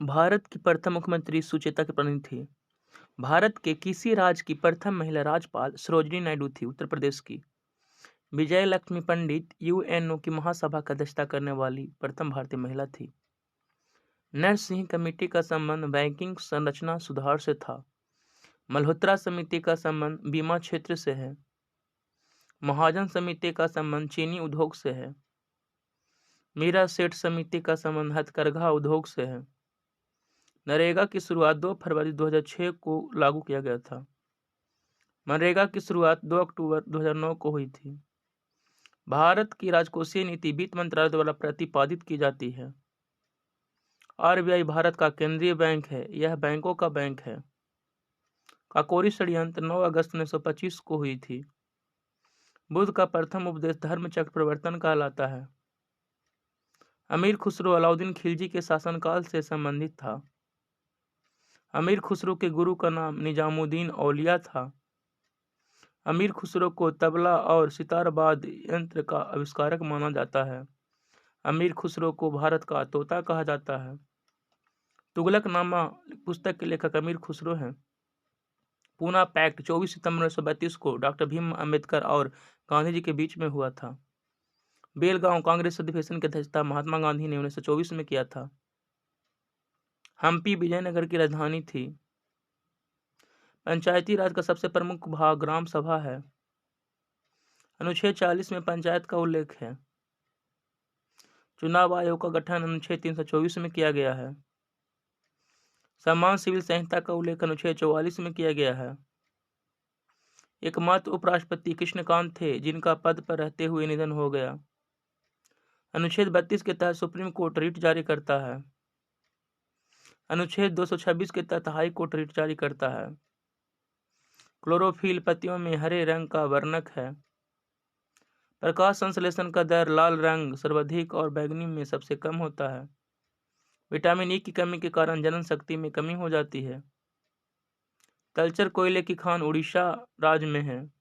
भारत की प्रथम मुख्यमंत्री सुचेता कृपलानी थी। भारत के किसी राज्य की प्रथम महिला राज्यपाल सरोजिनी नायडू थी। उत्तर प्रदेश की विजय लक्ष्मी पंडित यूएनओ की महासभा की अध्यक्षता करने वाली प्रथम भारतीय महिला थी। नरसिंह कमेटी का संबंध बैंकिंग संरचना सुधार से था। मल्होत्रा समिति का संबंध बीमा क्षेत्र से है। महाजन समिति का संबंध चीनी उद्योग से है। मीरा सेठ समिति का संबंध हथकरघा उद्योग से है। नरेगा की शुरुआत 2 फरवरी 2006 को लागू किया गया था। मनरेगा की शुरुआत 2 अक्टूबर 2009 को हुई थी। भारत की राजकोषीय नीति वित्त मंत्रालय द्वारा प्रतिपादित की जाती है। आरबीआई भारत का केंद्रीय बैंक है। यह बैंकों का बैंक है। काकोरी षड्यंत्र 9 अगस्त 1925 को हुई थी। बुद्ध का प्रथम उपदेश धर्मचक्र प्रवर्तन कहलाता है। अमीर खुसरो अलाउद्दीन खिलजी के शासनकाल से संबंधित था। अमीर खुसरो के गुरु का नाम निजामुद्दीन औलिया था। अमीर खुसरो को तबला और सितारबाद यंत्र का आविष्कारक माना जाता है। अमीर खुसरो को भारत का तोता कहा जाता है। तुगलकनामा पुस्तक के लेखक अमीर खुसरो हैं। पूना पैक्ट 24 सितंबर 1932 को डॉक्टर भीम अम्बेडकर और गांधी जी के बीच में हुआ था। बेलगांव कांग्रेस अधिवेशन की अध्यक्षता महात्मा गांधी ने 1924 में किया था। हम्पी विजयनगर की राजधानी थी। पंचायती राज का सबसे प्रमुख भाग ग्राम सभा है। अनुच्छेद 40 में पंचायत का उल्लेख है। चुनाव आयोग का गठन अनुच्छेद 324 में किया गया है। समान सिविल संहिता का उल्लेख अनुच्छेद 44 में किया गया है। एकमात्र उपराष्ट्रपति कृष्णकांत थे जिनका पद पर रहते हुए निधन हो गया। अनुच्छेद 32 के तहत सुप्रीम कोर्ट रिट जारी करता है। अनुच्छेद 226 के तहत हाई कोर्ट रिट जारी करता है। क्लोरोफिल पत्तियों में हरे रंग का वर्णक है। प्रकाश संश्लेषण का दर लाल रंग सर्वाधिक और बैंगनी में सबसे कम होता है। विटामिन ई की कमी के कारण जनन शक्ति में कमी हो जाती है। तलचर कोयले की खान उड़ीसा राज्य में है।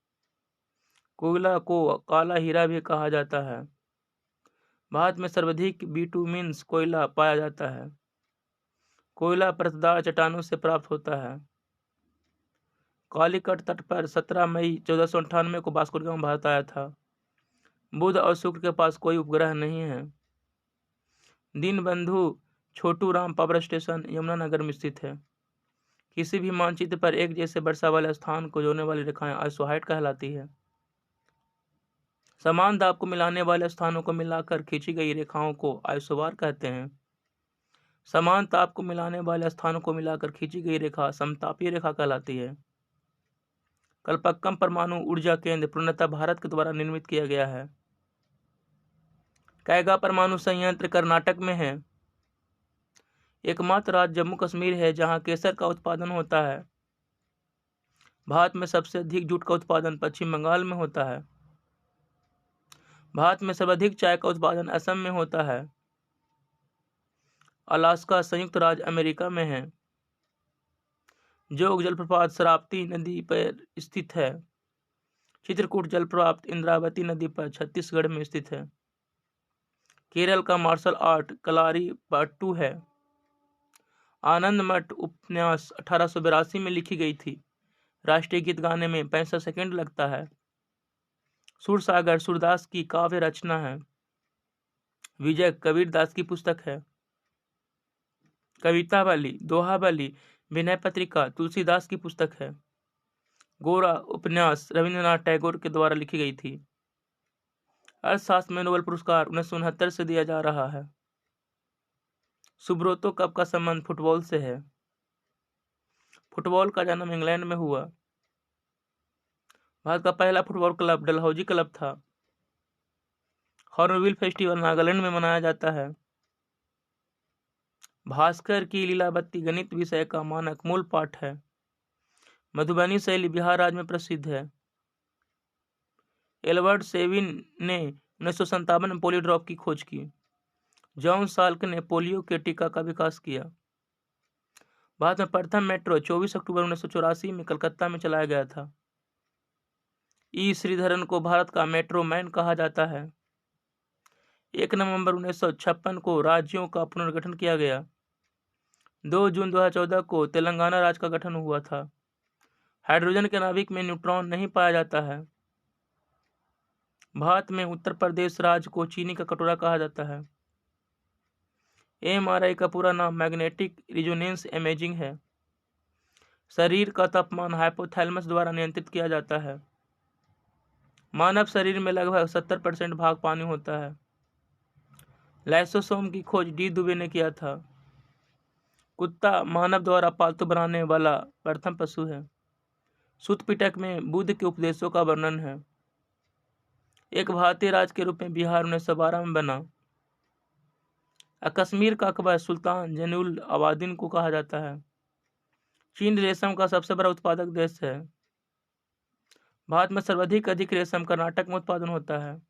कोयला को काला हीरा भी कहा जाता है। भारत में सर्वाधिक बिटुमिन्स कोयला पाया जाता है। कोयला परतदार चट्टानों से प्राप्त होता है। कालीकट तट पर 17 मई 1498 को वास्को डी गामा भारत आया था। बुध और शुक्र के पास कोई उपग्रह नहीं है। दीनबंधु छोटू राम पावर स्टेशन यमुनानगर में स्थित है। किसी भी मानचित्र पर एक जैसे वर्षा वाले स्थान को जोड़ने वाली रेखाएं आइसोहाइड कहलाती है। समान दाब को मिलाने वाले स्थानों को मिलाकर खींची गई रेखाओं को आइसोबार कहते हैं। समान ताप को मिलाने वाले स्थानों को मिलाकर खींची गई रेखा समतापीय रेखा कहलाती है। कल्पक्कम परमाणु ऊर्जा केंद्र पूर्णतः भारत के द्वारा निर्मित किया गया है। कैगा परमाणु संयंत्र कर्नाटक में है। एकमात्र राज्य जम्मू कश्मीर है जहां केसर का उत्पादन होता है। भारत में सबसे अधिक जूट का उत्पादन पश्चिम बंगाल में होता है। भारत में सर्वाधिक चाय का उत्पादन असम में होता है। अलास्का संयुक्त राज्य अमेरिका में है। जोग जलप्रपात शरावती नदी पर स्थित है। चित्रकूट जलप्रपात इंद्रावती नदी पर छत्तीसगढ़ में स्थित है। केरल का मार्शल आर्ट कलारी पट्टू है। आनंद मठ उपन्यास 1882 में लिखी गई थी। राष्ट्रीय गीत गाने में 65 सेकंड लगता है। सुरसागर सूरदास की काव्य रचना है। विजय कबीर दास की पुस्तक है। कवितावली दोहावली विनय पत्रिका तुलसीदास की पुस्तक है। गोरा उपन्यास रविंद्रनाथ टैगोर के द्वारा लिखी गई थी। अर्थशास्त्र में नोबेल पुरस्कार 1969 से दिया जा रहा है। सुब्रोतो कप का संबंध फुटबॉल से है। फुटबॉल का जन्म इंग्लैंड में हुआ। भारत का पहला फुटबॉल क्लब डलहौजी क्लब था। हॉर्नबिल फेस्टिवल नागालैंड में मनाया जाता है। भास्कर की लीलावती गणित विषय का मानक मूल पाठ है। मधुबनी शैली बिहार राज्य में प्रसिद्ध है। एल्बर्ट सेविन ने 1957 में पोलियो ड्रॉप की खोज की। जॉन साल्क ने पोलियो के टीका का विकास किया। भारत में प्रथम मेट्रो 24 अक्टूबर 1984 में कलकत्ता में चलाया गया था। ई श्रीधरन को भारत का मेट्रो मैन कहा जाता है। 1 नवंबर 1956 को राज्यों का पुनर्गठन किया गया। 2 जून 2014 को तेलंगाना राज्य का गठन हुआ था। हाइड्रोजन के नाभिक में न्यूट्रॉन नहीं पाया जाता है। भारत में उत्तर प्रदेश राज्य को चीनी का कटोरा कहा जाता है। एमआरआई का पूरा नाम मैग्नेटिक रिजोनेंस इमेजिंग है। शरीर का तापमान हाइपोथैलेमस द्वारा नियंत्रित किया जाता है। मानव शरीर में लगभग 70% भाग पानी होता है। लाइसोसोम की खोज डी दुबे ने किया था। कुत्ता मानव द्वारा पालतू बनाने वाला प्रथम पशु है। सूत पिटक में बुद्ध के उपदेशों का वर्णन है। एक भारतीय राज्य के रूप में बिहार 1912 में बना। कश्मीर का अकबर सुल्तान जैनुल अबादीन को कहा जाता है। चीन रेशम का सबसे बड़ा उत्पादक देश है। भारत में सर्वाधिक अधिक रेशम कर्नाटक में उत्पादन होता है।